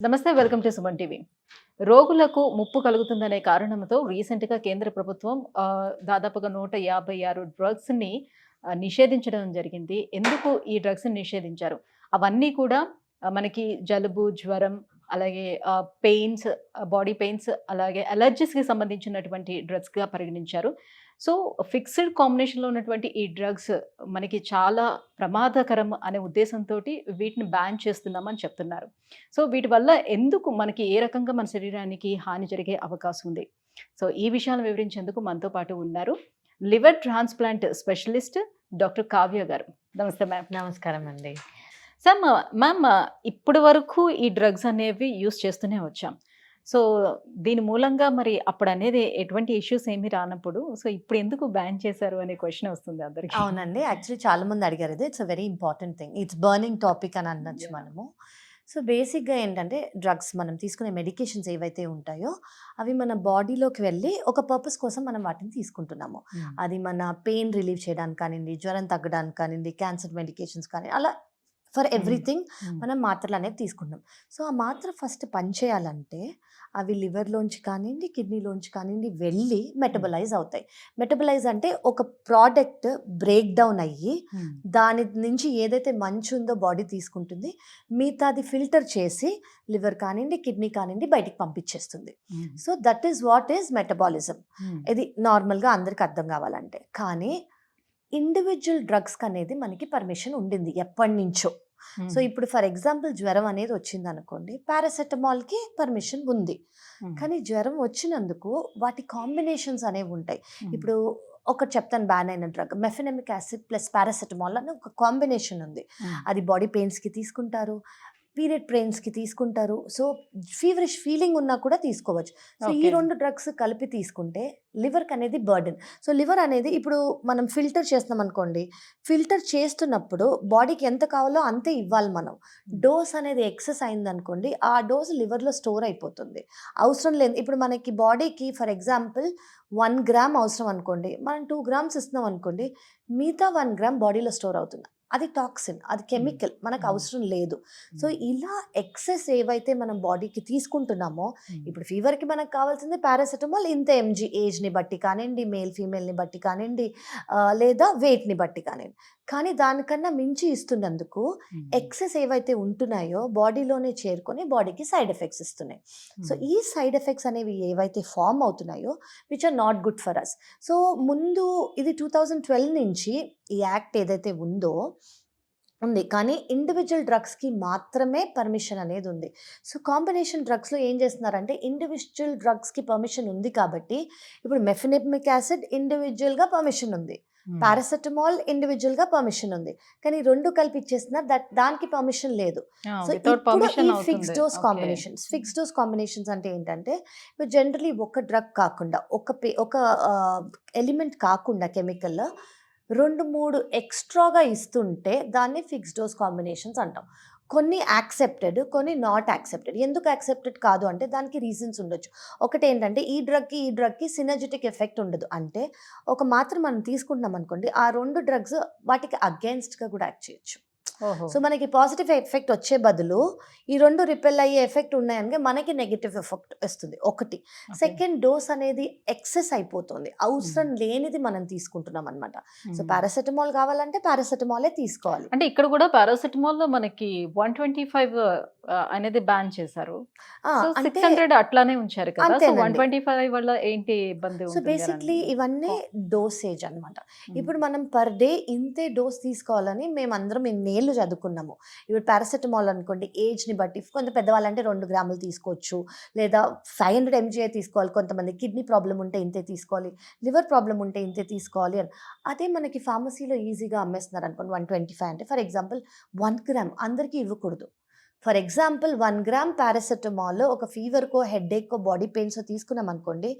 నమస్తే, welcome to Suman TV. రోగులకు ముప్పు కలుగుతుందనే కారణంతో రీసెంట్‌గా కేంద్ర ప్రభుత్వం దాదాపుగా 156 డ్రగ్స్‌ని నిషేధించడం జరిగింది. ఎందుకు ఈ డ్రగ్స్‌ని నిషేధించారు? అవన్నీ కూడా మనకి జలుబు, జ్వరం, అలాగే పెయిన్స్, బాడీ పెయిన్స్, అలాగే అలర్జీస్‌కి సంబంధించినటువంటి డ్రగ్స్‌గా పరిగణించారు. సో, ఫిక్స్డ్ కాంబినేషన్‌లో ఉన్నటువంటి ఈ డ్రగ్స్ మనకి చాలా ప్రమాదకరం అనే ఉద్దేశంతోటి వీటిని బ్యాన్ చేస్తున్నామని చెప్తున్నారు. సో, వీటి వల్ల ఎందుకు మనకి ఏ రకంగా మన శరీరానికి హాని జరిగే అవకాశం ఉంది? సో, ఈ విషయాలను వివరించేందుకు మనతో పాటు ఉన్నారు liver transplant specialist doctor Kavya గారు. నమస్తే మ్యామ్. నమస్కారం అండి. సార్, మ్యామ్, ఇప్పటి వరకు ఈ డ్రగ్స్ అనేవి యూజ్ చేస్తూనే వచ్చాం. సో, దీని మూలంగా మరి అప్పుడనేది ఎటువంటి ఇష్యూస్ ఏమీ రానప్పుడు, సో ఇప్పుడు ఎందుకు బ్యాన్ చేశారు అనే క్వెషన్ వస్తుంది అందరికి. అవునండి. యాక్చువల్లీ చాలా మంది అడిగారు ఇది. It's a very important thing. It's burning topic అని అనొచ్చు మనము. సో, బేసిక్‌గా ఏంటంటే డ్రగ్స్ మనం తీసుకునే మెడికేషన్స్ ఏవైతే ఉంటాయో అవి మన బాడీలోకి వెళ్ళి ఒక పర్పస్ కోసం మనం వాటిని తీసుకుంటున్నాము. అది మన పెయిన్ రిలీవ్ చేయడానికి కానివ్వండి, జ్వరం తగ్గడానికి కానివ్వండి, క్యాన్సర్ మెడికేషన్స్ కానీ అలా ఫర్ ఎవ్రీథింగ్ మనం మాత్రలు అనేవి తీసుకుంటాం. సో, ఆ మాత్ర ఫస్ట్ పనిచేయాలంటే అవి లివర్‌లోంచి కానివ్వండి, కిడ్నీలోంచి కానివ్వండి వెళ్ళి మెటబలైజ్ అవుతాయి. మెటబలైజ్ అంటే ఒక ప్రోడక్ట్ బ్రేక్ డౌన్ అయ్యి దాని నుంచి ఏదైతే మంచి ఉందో బాడీ తీసుకుంటుంది. మిగతాది ఫిల్టర్ చేసి లివర్ కానివ్వండి, కిడ్నీ కానివ్వండి బయటికి పంపించేస్తుంది. So, that is what is metabolism. ఇది నార్మల్‌గా అందరికి అర్థం కావాలంటే. కానీ ఇండివిజువల్ డ్రగ్స్‌కి అనేది మనకి పర్మిషన్ ఉండింది ఎప్పటినుంచో. సో, ఇప్పుడు ఫర్ ఎగ్జాంపుల్ జ్వరం అనేది వచ్చిందనుకోండి, పారాసెటమాల్‌కి పర్మిషన్ ఉంది. కానీ జ్వరం వచ్చినందుకు వాటి కాంబినేషన్స్ అనేవి ఉంటాయి. ఇప్పుడు ఒకటి చెప్తాను, బ్యాన్ అయిన drug mefenamic acid plus paracetamol అని ఒక కాంబినేషన్ ఉంది. అది బాడీ పెయిన్స్‌కి తీసుకుంటారు, పీరియడ్ పెయిన్స్‌కి తీసుకుంటారు. సో, ఫీవరిష్ ఫీలింగ్ ఉన్నా కూడా తీసుకోవచ్చు. సో, ఈ 2 డ్రగ్స్ కలిపి తీసుకుంటే లివర్‌కి అనేది బర్డెన్. సో, లివర్ అనేది ఇప్పుడు మనం ఫిల్టర్ చేస్తున్నాం అనుకోండి, ఫిల్టర్ చేస్తున్నప్పుడు బాడీకి ఎంత కావాలో అంతే ఇవ్వాలి మనం. డోస్ అనేది ఎక్సెస్ అయిందనుకోండి, ఆ డోస్ లివర్‌లో స్టోర్ అయిపోతుంది. అవసరం లేదు. ఇప్పుడు మనకి బాడీకి ఫర్ ఎగ్జాంపుల్ 1 గ్రామ్ అవసరం అనుకోండి, మనం 2 గ్రామ్స్ ఇస్తున్నాం అనుకోండి, మిగతా 1 గ్రామ్ బాడీలో స్టోర్ అవుతుంది. అది టాక్సిన్, అది కెమికల్, మనకు అవసరం లేదు. సో, ఇలా ఎక్సెస్ ఏవైతే మనం బాడీకి తీసుకుంటున్నామో, ఇప్పుడు ఫీవర్కి మనకు కావాల్సింది పారాసెటమాల్ ఇంత ఎంజీ, ఏజ్ని బట్టి కానివ్వండి, మేల్ ఫీమేల్ని బట్టి కానివ్వండి, లేదా వెయిట్ని బట్టి కానివ్వండి. కానీ దానికన్నా మించి ఇస్తున్నందుకు ఎక్సెస్ ఏవైతే ఉంటున్నాయో బాడీలోనే చేరుకొని బాడీకి సైడ్ ఎఫెక్ట్స్ ఇస్తున్నాయి. సో, ఈ సైడ్ ఎఫెక్ట్స్ అనేవి ఏవైతే ఫామ్ అవుతున్నాయో which are not good for us. So, ముందు ఇది 2012 నుంచి ఈ యాక్ట్ ఏదైతే ఉందో ఉంది. కానీ ఇండివిజువల్ డ్రగ్స్‌కి మాత్రమే పర్మిషన్ అనేది ఉంది. సో, కాంబినేషన్ డ్రగ్స్‌లో ఏం చేస్తున్నారంటే ఇండివిజువల్ డ్రగ్స్‌కి పర్మిషన్ ఉంది కాబట్టి ఇప్పుడు మెఫెనమిక్ యాసిడ్ ఇండివిజువల్‌గా పర్మిషన్ ఉంది. పారాసెటమాల్ ఇండివిజువల్‌గా పర్మిషన్ ఉంది. కానీ 2 కలిపి ఇచ్చేస్తున్నారు. దానికి పర్మిషన్ లేదు. సో, ఇప్పుడు ఈ fixed dose combinations. Fixed dose combinations అంటే ఏంటంటే ఇప్పుడు జనరల్లీ ఒక డ్రగ్ కాకుండా ఒక ఎలిమెంట్ కాకుండా కెమికల్ 2, 3 ఎక్స్ట్రాగా ఇస్తుంటే దాన్ని ఫిక్స్డ్ డోస్ కాంబినేషన్స్ అంటాం. కొన్ని యాక్సెప్టెడ్, కొన్ని నాట్ యాక్సెప్టెడ్. ఎందుకు యాక్సెప్టెడ్ కాదు అంటే దానికి రీజన్స్ ఉండొచ్చు. ఒకటేంటంటే ఈ డ్రగ్‌కి సినర్జిటిక్ ఎఫెక్ట్ ఉండదు. అంటే ఒక మాత్ర మనం తీసుకుంటున్నాం అనుకోండి, ఆ 2 డ్రగ్స్ వాటికి అగెయిన్స్ట్‌గా కూడా యాక్ట్ చేయొచ్చు. సో, మనకి పాజిటివ్ ఎఫెక్ట్ వచ్చే బదులు ఈ 2 రిపెల్ అయ్యే ఎఫెక్ట్ ఉన్నాయనుక మనకి నెగటివ్ ఎఫెక్ట్ వస్తుంది. ఒకటి. సెకండ్ డోస్ అనేది ఎక్సెస్ అయిపోతుంది. అవసరం లేనిది మనం తీసుకుంటున్నాం అనమాట. సో, పారాసెటమాల్ కావాలంటే పారాసెటమాలే తీసుకోవాలి. అంటే ఇక్కడ కూడా పారాసెటమాల్‌లో మనకి 125 అనేది బ్యాన్ చేశారు. సో, 600 అట్లానే ఉంచారు కదా. సో, 125 వల్ల ఏంటి ఇబ్బంది సో, ఉంటుంది? బేసిక్‌లీ ఇవన్నీ డోసేజ్ అనమాట. ఇప్పుడు మనం పర్ డే ఇంతే డోస్ తీసుకోవాలని మేమందరం ఇన్నేళ్ళు చదువుకున్నాము. ఇప్పుడు పారాసెటమాల్ అనుకోండి, ఏజ్‌ని బట్టి కొంత పెద్దవాళ్ళంటే 2 గ్రాములు తీసుకోవచ్చు, లేదా 500 ఎంజీఏ తీసుకోవాలి. కొంతమంది కిడ్నీ ప్రాబ్లమ్ ఉంటే ఇంతే తీసుకోవాలి, లివర్ ప్రాబ్లమ్ ఉంటే ఇంతే తీసుకోవాలి అని. అదే మనకి ఫార్మసీలో ఈజీగా అమ్మేస్తున్నారు అనుకోండి 125 అంటే ఫర్ ఎగ్జాంపుల్ 1 గ్రామ్ అందరికీ ఇవ్వకూడదు. ఫర్ ఎగ్జాంపుల్ 1 గ్రామ్ పారాసెటమాల్ ఒక ఫీవర్‌కో, హెడేక్కో, బాడీ పెయిన్సో తీసుకున్నాం అనుకోండి,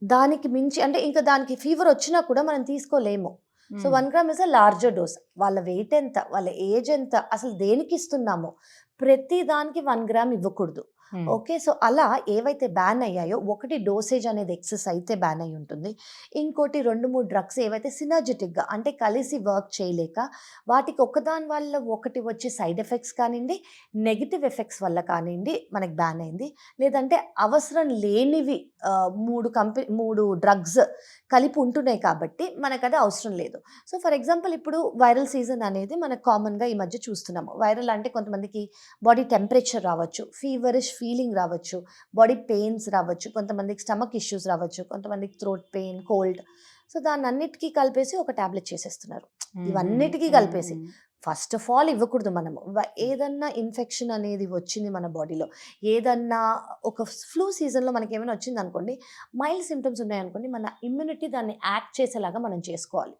దానికి మించి అంటే ఇంకా దానికి ఫీవర్ వచ్చినా కూడా మనం తీసుకోలేము. So, 1 gram is a larger dose. వాళ్ళ వెయిట్ ఎంత, వాళ్ళ ఏజ్ ఎంత, అసలు దేనికి ఇస్తున్నామో ప్రతి దానికి 1 గ్రామ్ ఇవ్వకూడదు. ఓకే. సో, అలా ఏవైతే బ్యాన్ అయ్యాయో ఒకటి డోసేజ్ అనేది ఎక్సెస్ అయితే బ్యాన్ అయ్యి ఉంటుంది. ఇంకోటి 2, 3 డ్రగ్స్ ఏవైతే సినర్జిటిక్‌గా అంటే కలిసి వర్క్ చేయలేక వాటికి ఒకదాని వల్ల ఒకటి వచ్చే సైడ్ ఎఫెక్ట్స్ కానియండి, నెగెటివ్ ఎఫెక్ట్స్ వల్ల కానియండి మనకి బ్యాన్ అయింది. లేదంటే అవసరం లేనివి 3 డ్రగ్స్ కలిపి ఉంటున్నాయి కాబట్టి మనకది అవసరం లేదు. సో, ఫర్ ఎగ్జాంపుల్ ఇప్పుడు వైరల్ సీజన్ అనేది మనకు కామన్‌గా ఈ మధ్య చూస్తున్నాము. వైరల్ అంటే కొంతమందికి బాడీ టెంపరేచర్ రావచ్చు, ఫీవరిష్ ఫీలింగ్ రావచ్చు, బాడీ పెయిన్స్ రావచ్చు, కొంతమందికి స్టమక్ ఇష్యూస్ రావచ్చు, కొంతమందికి థ్రోట్ పెయిన్, కోల్డ్. సో, దాన్నన్నిటికీ కలిపేసి ఒక టాబ్లెట్ చేసేస్తున్నారు. ఇవన్నిటికీ కలిపేసి. ఫస్ట్ ఆఫ్ ఆల్ ఇవ్వకూడదు మనము. ఏదన్నా ఇన్ఫెక్షన్ అనేది వచ్చింది మన బాడీలో, ఏదన్నా ఒక ఫ్లూ సీజన్‌లో మనకేమైనా వచ్చిందనుకోండి, మైల్డ్ సింప్టమ్స్ ఉన్నాయనుకోండి, మన ఇమ్యూనిటీ దాన్ని యాక్ట్ చేసేలాగా మనం చేసుకోవాలి.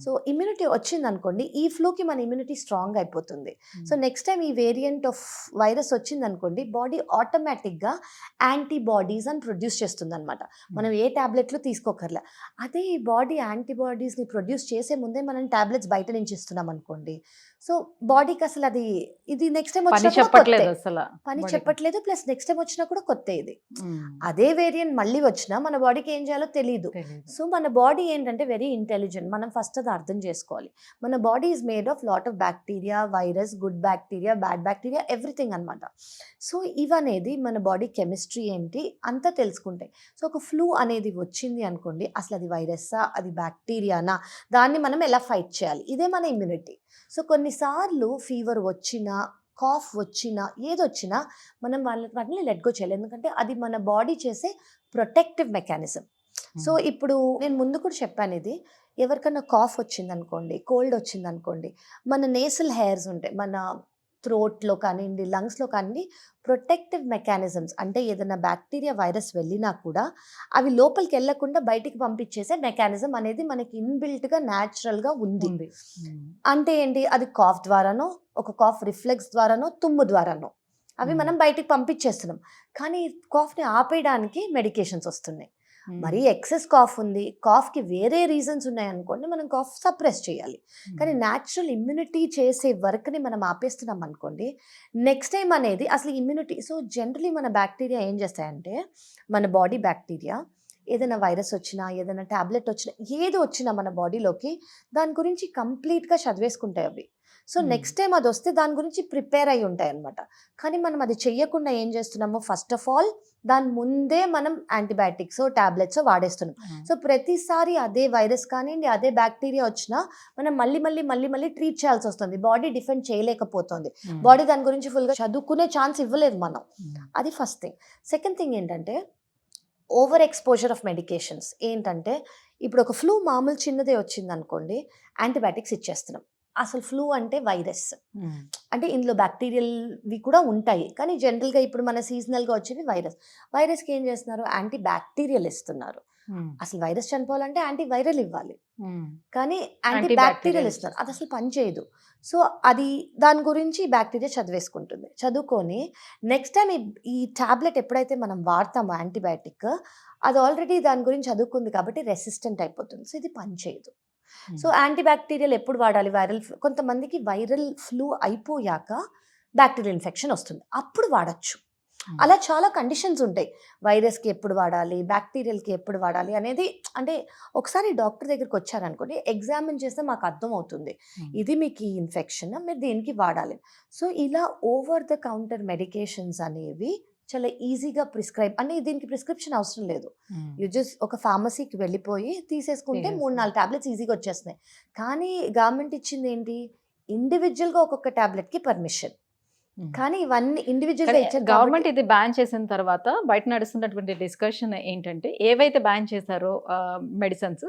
సో, ఇమ్యూనిటీ వచ్చిందనుకోండి, ఈ ఫ్లూకి మన ఇమ్యూనిటీ స్ట్రాంగ్ అయిపోతుంది. సో, నెక్స్ట్ టైం ఈ వేరియంట్ ఆఫ్ వైరస్ వచ్చిందనుకోండి, బాడీ ఆటోమేటిక్‌గా యాంటీబాడీస్ అని ప్రొడ్యూస్ చేస్తుందనమాట. మనం ఏ టాబ్లెట్లు తీసుకోకర్లే. అదే ఈ బాడీ యాంటీబాడీస్‌ని ప్రొడ్యూస్ చేసే ముందే మనం టాబ్లెట్స్ బయట నుంచి ఇస్తున్నాం అనుకోండి, సో, బాడీకి అసలు అది ఇది నెక్స్ట్ టైం పని వచ్చినా కూడా చెప్పట్లేదు కొత్తే. అసలు పని బాడీకి. చెప్పట్లేదు. ప్లస్ నెక్స్ట్ టైం వచ్చినా కూడా కొత్తే ఇది. అదే వేరియంట్ మళ్ళీ వచ్చినా మన బాడీకి ఏం చేయాలో తెలీదు. తెలీదు. సో, మన బాడీ ఏంటంటే వెరీ ఇంటెలిజెంట్. మనం ఫస్ట్ అది అర్థం చేసుకోవాలి. మన body is made of lot of bacteria, virus, good bacteria, bad bacteria, everything అనమాట. సో, ఇవనేది మన బాడీ కెమిస్ట్రీ ఏంటి అంతా తెలుసుకుంటాయి. సో, ఒక ఫ్లూ అనేది వచ్చింది అనుకోండి, అసలు అది వైరస్సా, అది బ్యాక్టీరియానా, దాన్ని మనం ఎలా ఫైట్ చేయాలి, ఇదే మన ఇమ్యూనిటీ. సో, కొన్నిసార్లు ఫీవర్ వచ్చినా, కాఫ్ వచ్చినా, ఏదొచ్చినా మనం వాటిని లెట్ గో చేయాలి. ఎందుకంటే అది మన బాడీ చేసే ప్రొటెక్టివ్ మెకానిజం. సో, ఇప్పుడు నేను ముందు కూడా చెప్పాను ఇది. ఎవరికన్నా కాఫ్ వచ్చిందనుకోండి, కోల్డ్ వచ్చిందనుకోండి, మన నేసల్ హెయిర్స్ ఉంటాయి. మన థ్రోట్‌లో కానియండి, లంగ్స్‌లో కానియండి, ప్రొటెక్టివ్ మెకానిజమ్స్ అంటే ఏదైనా బ్యాక్టీరియా, వైరస్ వెళ్ళినా కూడా అవి లోపలికి వెళ్ళకుండా బయటికి పంపించేసే మెకానిజం అనేది మనకి ఇన్‌బిల్ట్‌గా న్యాచురల్‌గా ఉంది. ఉంది. అంటే ఏంటి, అది కాఫ్ ద్వారానో, ఒక కాఫ్ రిఫ్లెక్స్ ద్వారానో, తుమ్ము ద్వారానో అవి మనం బయటికి పంపించేస్తున్నాం. కానీ కాఫ్‌ని ఆపేయడానికి మెడికేషన్స్ వస్తున్నాయి. మరీ ఎక్సెస్ కాఫ్ ఉంది, కాఫ్‌కి వేరే రీజన్స్ ఉన్నాయనుకోండి, మనం కాఫ్ సప్రెస్ చేయాలి. కానీ న్యాచురల్ ఇమ్యూనిటీ చేసే వర్క్‌ని మనం ఆపేస్తున్నాం అనుకోండి, నెక్స్ట్ టైం అనేది అసలు ఇమ్యూనిటీ. సో, జనరల్లీ మన బ్యాక్టీరియా ఏం చేస్తాయంటే, మన బాడీ బ్యాక్టీరియా ఏదైనా వైరస్ వచ్చినా, ఏదైనా టాబ్లెట్ వచ్చినా, ఏది వచ్చినా మన బాడీలోకి దాని గురించి కంప్లీట్‌గా చదివేసుకుంటాయి అవి. సో, నెక్స్ట్ టైం అది వస్తే దాని గురించి ప్రిపేర్ అయ్యి ఉంటాయన్నమాట. కానీ మనం అది చెయ్యకుండా ఏం చేస్తున్నాము, ఫస్ట్ ఆఫ్ ఆల్ దాని ముందే మనం యాంటీబయాటిక్సో, టాబ్లెట్సో వాడేస్తున్నాం. సో, ప్రతిసారి అదే వైరస్ కానివ్వండి, అదే బ్యాక్టీరియా వచ్చినా మనం మళ్ళీ ట్రీట్ చేయాల్సి వస్తుంది. Body defend చేయలేకపోతుంది. బాడీ దాని గురించి ఫుల్‌గా చదువుకునే ఛాన్స్ ఇవ్వలేదు మనం. అది ఫస్ట్ థింగ్. సెకండ్ థింగ్ ఏంటంటే, ఓవర్ ఎక్స్‌పోజర్ ఆఫ్ మెడికేషన్స్. ఏంటంటే, ఇప్పుడు ఒక ఫ్లూ మామూలు చిన్నదే వచ్చిందనుకోండి, యాంటీబయాటిక్స్ ఇచ్చేస్తున్నాం. అసలు ఫ్లూ అంటే వైరస్. అంటే ఇందులో బ్యాక్టీరియల్‌వి కూడా ఉంటాయి. కానీ జనరల్‌గా ఇప్పుడు మన సీజనల్‌గా వచ్చేవి వైరస్. వైరస్‌కి ఏం చేస్తున్నారు, యాంటీ బ్యాక్టీరియల్ ఇస్తున్నారు. అసలు వైరస్ చనిపోవాలంటే యాంటీ వైరల్ ఇవ్వాలి. కానీ యాంటీ బ్యాక్టీరియల్ ఇస్తున్నారు. అది అసలు పని చేయదు. సో, అది దాని గురించి బ్యాక్టీరియా చదివేసుకుంటుంది. చదువుకొని నెక్స్ట్ టైం ఈ టాబ్లెట్ ఎప్పుడైతే మనం వాడతామో యాంటీబయాటిక్, అది ఆల్రెడీ దాని గురించి చదువుకుంది కాబట్టి రెసిస్టెంట్ అయిపోతుంది. సో, ఇది పని చేయదు. సో, యాంటీ బ్యాక్టీరియల్ ఎప్పుడు వాడాలి, కొంతమందికి వైరల్ ఫ్లూ అయిపోయాక బ్యాక్టీరియల్ ఇన్ఫెక్షన్ వస్తుంది, అప్పుడు వాడచ్చు. అలా చాలా కండిషన్స్ ఉంటాయి. వైరస్‌కి ఎప్పుడు వాడాలి, బ్యాక్టీరియల్‌కి ఎప్పుడు వాడాలి అనేది. అంటే ఒకసారి డాక్టర్ దగ్గరికి వచ్చారనుకోండి, ఎగ్జామిన్ చేస్తే మాకు అర్థమవుతుంది. ఇది మీకు ఈ ఇన్ఫెక్షన్, మీరు దీనికి వాడాలి. సో, ఇలా ఓవర్ ద కౌంటర్ మెడికేషన్స్ అనేవి చాలా ఈజీగా ప్రిస్క్రైబ్, అంటే దీనికి ప్రిస్క్రిప్షన్ అవసరం లేదు. యూ జస్ట్ ఒక ఫార్మసీకి వెళ్ళిపోయి తీసేసుకుంటే 3, 4 టాబ్లెట్స్ ఈజీగా వచ్చేస్తున్నాయి. కానీ గవర్నమెంట్ ఇచ్చింది ఏంటి, ఇండివిజువల్‌గా ఒక్కొక్క టాబ్లెట్‌కి పర్మిషన్. కానీ ఇవన్నీ ఇండివిజువల్‌గా ఇచ్చారు. గవర్నమెంట్ ఇది బ్యాన్ చేసిన తర్వాత బయట నడుస్తున్నటువంటి డిస్కషన్ ఏంటంటే, ఏవైతే బ్యాన్ చేశారో మెడిసిన్స్,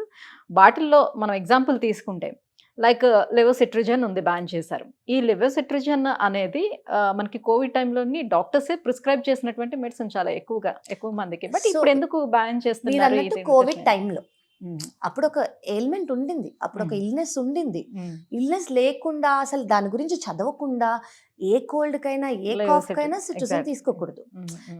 వాటిల్లో మనం ఎగ్జాంపుల్ తీసుకుంటే లైక్ లెవోసిట్రిజన్ ఉంది, బ్యాన్ చేశారు. ఈ లెవోసిట్రిజన్ అనేది మనకి కోవిడ్ టైంలోని డాక్టర్సే ప్రిస్క్రైబ్ చేసినటువంటి మెడిసిన్ చాలా ఎక్కువ మందికి. బట్ ఇప్పుడు ఎందుకు బ్యాన్ చేస్తున్నారు? కోవిడ్ టైంలో అప్పుడు ఒక ఎయిల్మెంట్ ఉండింది, అప్పుడు ఒక ఇల్నెస్ ఉండింది. ఇల్నెస్ లేకుండా అసలు దాని గురించి చదవకుండా ఏ కోల్డ్ కైనా, ఏ కాఫ్ కైనా సిట్రిజన్ తీసుకోకూడదు.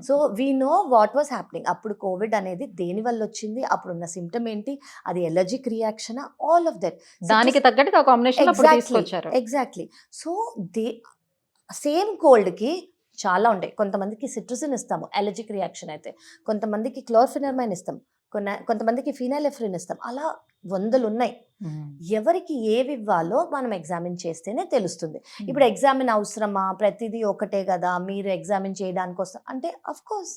So, we know what was happening. అప్పుడు కోవిడ్ అనేది దేని వల్ల వచ్చింది, అప్పుడున్న సిమ్టమ్ ఏంటి, అది allergic reaction, all of that దానికి తగ్గట్టుగా కాంబినేషన్ ఎగ్జాక్ట్లీ. సో, సేమ్ కోల్డ్‌కి చాలా ఉంటాయి. కొంతమందికి సిట్రజిన్ ఇస్తాము అలర్జిక్ రియాక్షన్ అయితే, కొంతమందికి క్లోర్ఫెనర్మైన్ ఇస్తాం, కొంతమందికి ఫినాలెఫ్రిన్ ఇస్తాం. అలా వందలున్నాయి. ఎవరికి ఏవి ఇవ్వాలో మనం ఎగ్జామిన్ చేస్తేనే తెలుస్తుంది. ఇప్పుడు ఎగ్జామిన్ అవసరమా, ప్రతిదీ ఒకటే కదా, మీరు ఎగ్జామిన్ చేయడానికి వస్తాం అంటే అఫ్ కోర్స్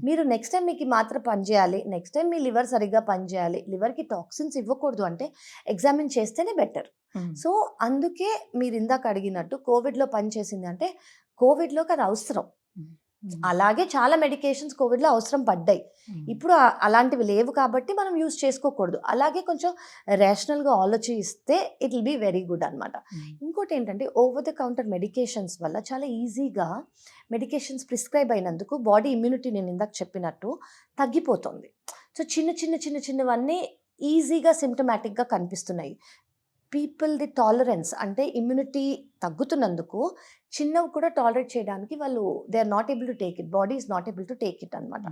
మీరు నెక్స్ట్ టైం మీకు ఈ మాత్రం పనిచేయాలి, నెక్స్ట్ టైం మీ లివర్ సరిగ్గా పనిచేయాలి, లివర్కి టాక్సిన్స్ ఇవ్వకూడదు అంటే ఎగ్జామిన్ చేస్తేనే బెటర్. సో అందుకే మీరు ఇందాక అడిగినట్టు కోవిడ్లో పనిచేసింది అంటే కోవిడ్లోకి అది అవసరం. అలాగే చాలా మెడికేషన్స్ కోవిడ్లో అవసరం పడ్డాయి. ఇప్పుడు అలాంటివి లేవు కాబట్టి మనం యూజ్ చేసుకోకూడదు. అలాగే కొంచెం రేషనల్గా ఆలోచిస్తే it will be very good అనమాట. ఇంకోటి ఏంటంటే ఓవర్ ద కౌంటర్ మెడికేషన్స్ వల్ల చాలా ఈజీగా మెడికేషన్స్ ప్రిస్క్రైబ్ అయినందుకు బాడీ ఇమ్యూనిటీ నేను ఇందాక చెప్పినట్టు తగ్గిపోతుంది. సో చిన్నవన్నీ ఈజీగా సిమ్టమాటిక్గా కనిపిస్తున్నాయి. పీపుల్ది టాలరెన్స్ అంటే ఇమ్యూనిటీ తగ్గుతున్నందుకు చిన్నవి కూడా టాలరేట్ చేయడానికి వాళ్ళు they are not able to take it, body is not able to take it అనమాట.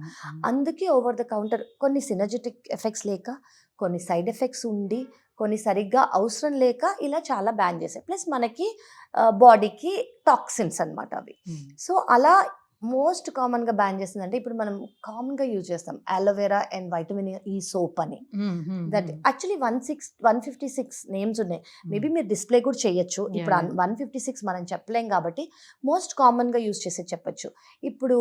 అందుకే ఓవర్ ద కౌంటర్ కొన్ని సినర్జెటిక్ ఎఫెక్ట్స్ లేక, కొన్ని సైడ్ ఎఫెక్ట్స్ ఉండి, కొన్ని సరిగ్గా అవసరం లేక ఇలా చాలా బ్యాన్ చేశాయి. ప్లస్ మనకి బాడీకి టాక్సిన్స్ అనమాట అవి. సో అలా మోస్ట్ కామన్గా బ్యాన్ చేసిందంటే ఇప్పుడు మనం కామన్గా యూజ్ చేస్తాం aloe vera and vitamin E soap అని. దట్ యాక్చువల్లీ 156 నేమ్స్ ఉన్నాయి. మేబీ మీరు డిస్ప్లే కూడా చేయొచ్చు. ఇప్పుడు 156 మనం చెప్పలేం కాబట్టి మోస్ట్ కామన్గా యూజ్ చేసే చెప్పచ్చు. ఇప్పుడు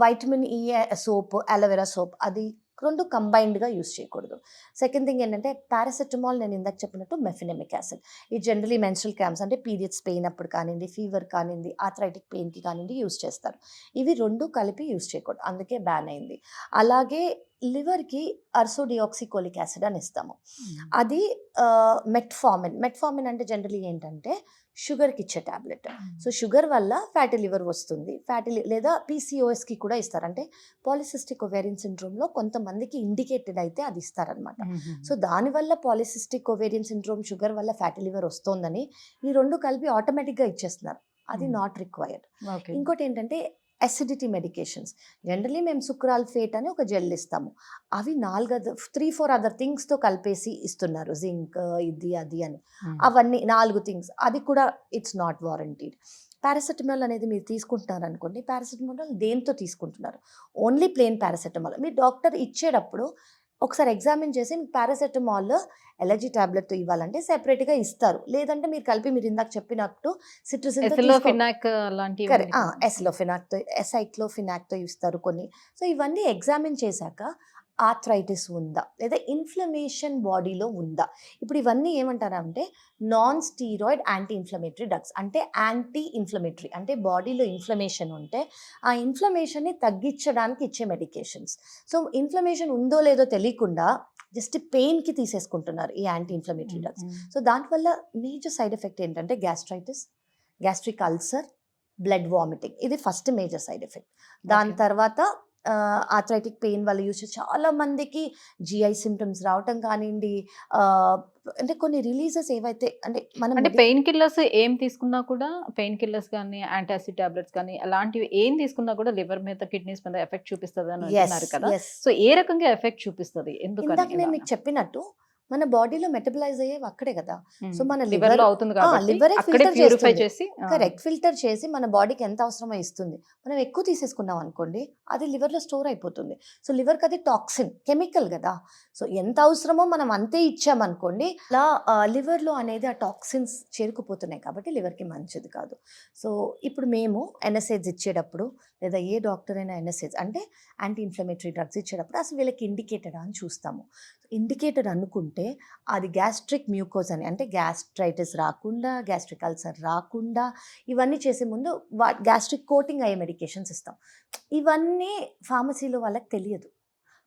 vitamin E soap, aloe vera soap అది రెండు కంబైన్డ్గా యూజ్ చేయకూడదు. సెకండ్ థింగ్ ఏంటంటే పారాసెటమాల్, నేను ఇందాక చెప్పినట్టు మెఫినెమిక్ యాసిడ్. ఈ జనరలీ మెన్స్ట్రల్ క్రాంప్స్ అంటే పీరియడ్స్ పెయిన్ అప్పుడు కానివ్వండి, ఫీవర్ కానివ్వండి, ఆర్థరైటిక్ పెయిన్కి కానివ్వండి యూజ్ చేస్తారు. ఇవి రెండు కలిపి యూజ్ చేయకూడదు, అందుకే బ్యాన్ అయింది. అలాగే లివర్కి అర్సోడియాక్సికోలిక్ యాసిడ్ అని ఇస్తాము. అది మెట్ఫార్మిన్ అంటే జనరలీ ఏంటంటే షుగర్కి ఇచ్చే ట్యాబ్లెట్. సో షుగర్ వల్ల ఫ్యాటీ లివర్ వస్తుంది, లేదా పీసీఓఎస్కి కూడా ఇస్తారు. అంటే పాలిసిస్టిక్ ఒవేరియన్ సిండ్రోమ్లో కొంతమందికి ఇండికేటెడ్ అయితే అది ఇస్తారనమాట. సో దానివల్ల పాలిసిస్టిక్ ఒవేరియన్ సిండ్రోమ్, షుగర్ వల్ల ఫ్యాటీ లివర్ వస్తుందని ఈ రెండు కలిపి ఆటోమేటిక్గా ఇచ్చేస్తున్నారు. అది నాట్ రిక్వైర్డ్. ఇంకోటి ఏంటంటే అసిడిటీ మెడికేషన్స్. జనరలీ మేము సుక్రాల్ఫేట్ అని ఒక జెల్ ఇస్తాము. అవి 3-4 అదర్ థింగ్స్తో కలిపేసి ఇస్తున్నారు, జింక్ ఇది అది అని. అవన్నీ 4 థింగ్స్, అది కూడా ఇట్స్ నాట్ వారంటీడ్. పారాసెటమాల్ అనేది మీరు తీసుకుంటున్నారు అనుకోండి, పారాసెటమాల్ దేంతో తీసుకుంటున్నారు? Only plain paracetamol. మీ డాక్టర్ ఇచ్చేటప్పుడు ఒకసారి ఎగ్జామిన్ చేసి మీకు పారాసెటమాల్ ఎలర్జీ టాబ్లెట్ ఇవ్వాలంటే సెపరేట్గా ఇస్తారు. లేదంటే మీరు కలిపి మీరు ఇందాక చెప్పినట్టు సిట్రజిన్, ఎసిక్లోఫినాక్తో ఇస్తారు కొన్ని. సో ఇవన్నీ ఎగ్జామిన్ చేశాక ఆర్థరైటిస్ ఉందా లేదా ఇన్ఫ్లమేషన్ బాడీలో ఉందా. ఇప్పుడు ఇవన్నీ ఏమంటారంటే non steroid anti inflammatory drugs. అంటే యాంటీ ఇన్ఫ్లమేటరీ అంటే బాడీలో ఇన్ఫ్లమేషన్ ఉంటే ఆ ఇన్ఫ్లమేషన్ని తగ్గించడానికి ఇచ్చే మెడికేషన్స్. సో ఇన్ఫ్లమేషన్ ఉందో లేదో తెలియకుండా జస్ట్ పెయిన్కి తీసేసుకుంటున్నారు ఈ యాంటీ ఇన్ఫ్లమేటరీ డ్రగ్స్. సో దానివల్ల మేజర్ సైడ్ ఎఫెక్ట్ ఏంటంటే gastritis, gastric ulcer, blood vomiting. ఇది ఫస్ట్ మేజర్ సైడ్ ఎఫెక్ట్. దాని తర్వాత ఆర్థరైటిక్ పెయిన్ వల్ల యూజ్ చేసి చాలా మందికి జిఐ సిమ్టమ్స్ రావటం కానివ్వండి, అంటే కొన్ని రిలీజెస్ ఏవైతే అంటే మనం అంటే పెయిన్ కిల్లర్స్ ఏం తీసుకున్నా కూడా, పెయిన్ కిల్లర్స్ కానీ యాంటాసిడ్ టాబ్లెట్స్ కానీ అలాంటివి ఏం తీసుకున్నా కూడా లివర్ మీద, కిడ్నీస్ మీద ఎఫెక్ట్ చూపిస్తుంది అని అంటున్నారు కదా. సో ఏ రకంగా ఎఫెక్ట్ చూపిస్తుంది? ఎందుకంటే నేను మీకు చెప్పినట్టు మన బాడీలో మెటబలైజ్ అయ్యేవి అక్కడే కదా. సో మన లివర్ అవుతుంది కాబట్టి లివరే అక్కడే ప్యూరిఫై చేసి కరెక్ట్ ఫిల్టర్ చేసి మన బాడీకి ఎంత అవసరమో ఇస్తుంది. మనం ఎక్కువ తీసేసుకున్నాం అనుకోండి అది లివర్లో స్టోర్ అయిపోతుంది. సో లివర్కి అది టాక్సిన్, కెమికల్ కదా. సో ఎంత అవసరమో మనం అంతే ఇచ్చామనుకోండి, అలా లివర్లో అనేది ఆ టాక్సిన్స్ చేరుకుపోతున్నాయి కాబట్టి లివర్కి మంచిది కాదు. సో ఇప్పుడు మేము ఎన్ఎస్ఏడ్స్ ఇచ్చేటప్పుడు లేదా ఏ డాక్టర్ అయినా ఎన్ఎస్ఏడ్స్ అంటే యాంటీ ఇన్ఫ్లమేటరీ డ్రగ్స్ ఇచ్చేటప్పుడు అసలు వీళ్ళకి ఇండికేటెడ్ అని చూస్తాము. ఇండికేటెడ్ అనుకుంటే అది గ్యాస్ట్రిక్ మ్యూకోజ్ అని, అంటే గ్యాస్ట్రైటిస్ రాకుండా, గ్యాస్ట్రిక్ అల్సర్ రాకుండా ఇవన్నీ చేసే ముందు గ్యాస్ట్రిక్ కోటింగ్ అయ్యే మెడికేషన్స్ ఇస్తాం. ఇవన్నీ ఫార్మసీలో వాళ్ళకి తెలియదు.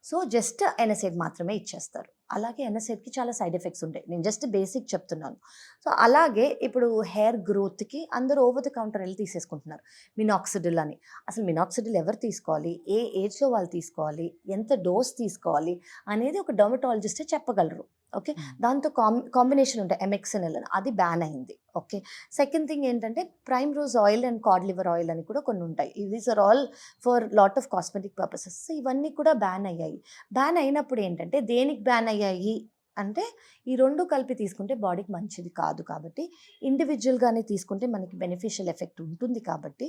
సో జస్ట్ ఎన్ఎస్ఏడ్ మాత్రమే ఇచ్చేస్తారు. అలాగే ఎన్ఎస్ఏడ్కి చాలా సైడ్ ఎఫెక్ట్స్ ఉంటాయి. నేను జస్ట్ బేసిక్ చెప్తున్నాను. సో అలాగే ఇప్పుడు హెయిర్ గ్రోత్కి అందరూ ఓవర్ ద కౌంటర్ వెళ్ళి తీసేసుకుంటున్నారు మినాక్సిడిల్ అని. అసలు మినాక్సిడిల్ ఎవరు తీసుకోవాలి, ఏ ఏజ్లో వాళ్ళు తీసుకోవాలి, ఎంత డోస్ తీసుకోవాలి అనేది ఒక డర్మటాలజిస్టే చెప్పగలరు. ఓకే, దాంతో కాంబినేషన్ ఉంటాయి ఎమెక్సినల్ అని, అది బ్యాన్ అయింది. ఓకే, సెకండ్ థింగ్ ఏంటంటే primrose oil and cod liver oil అని కూడా కొన్ని ఉంటాయి. These are all for lot of cosmetic purposes. ఇవన్నీ కూడా బ్యాన్ అయ్యాయి. బ్యాన్ అయినప్పుడు ఏంటంటే దేనికి బ్యాన్ అయ్యాయి అంటే ఈ 2 కలిపి తీసుకుంటే బాడీకి మంచిది కాదు కాబట్టి, ఇండివిడ్యువల్‌గానే తీసుకుంటే మనకి బెనిఫిషియల్ ఎఫెక్ట్ ఉంటుంది కాబట్టి,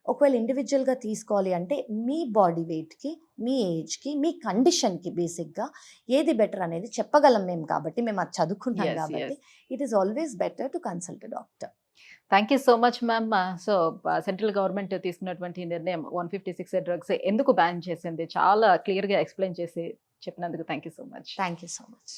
ఒకవేళ ఇండివిడ్యువల్‌గా తీసుకోవాలి అంటే మీ బాడీ వెయిట్‌కి, మీ ఏజ్‌కి, మీ కండిషన్‌కి బేసిక్‌గా ఏది బెటర్ అనేది చెప్పగలం మేము కాబట్టి, మేము అది చదువుకున్నాం Yes, కాబట్టి, yes. It is always better to consult a doctor. Thank you so much ma'am. So central government తీసుకున్నటువంటి ఈ నిర్ణయం 156 డ్రగ్స్ ఎందుకు బ్యాన్ చేసింది చాలా క్లియర్గా ఎక్స్ప్లెయిన్ చేసి చెప్పినందుకు thank you so much. Thank you so much.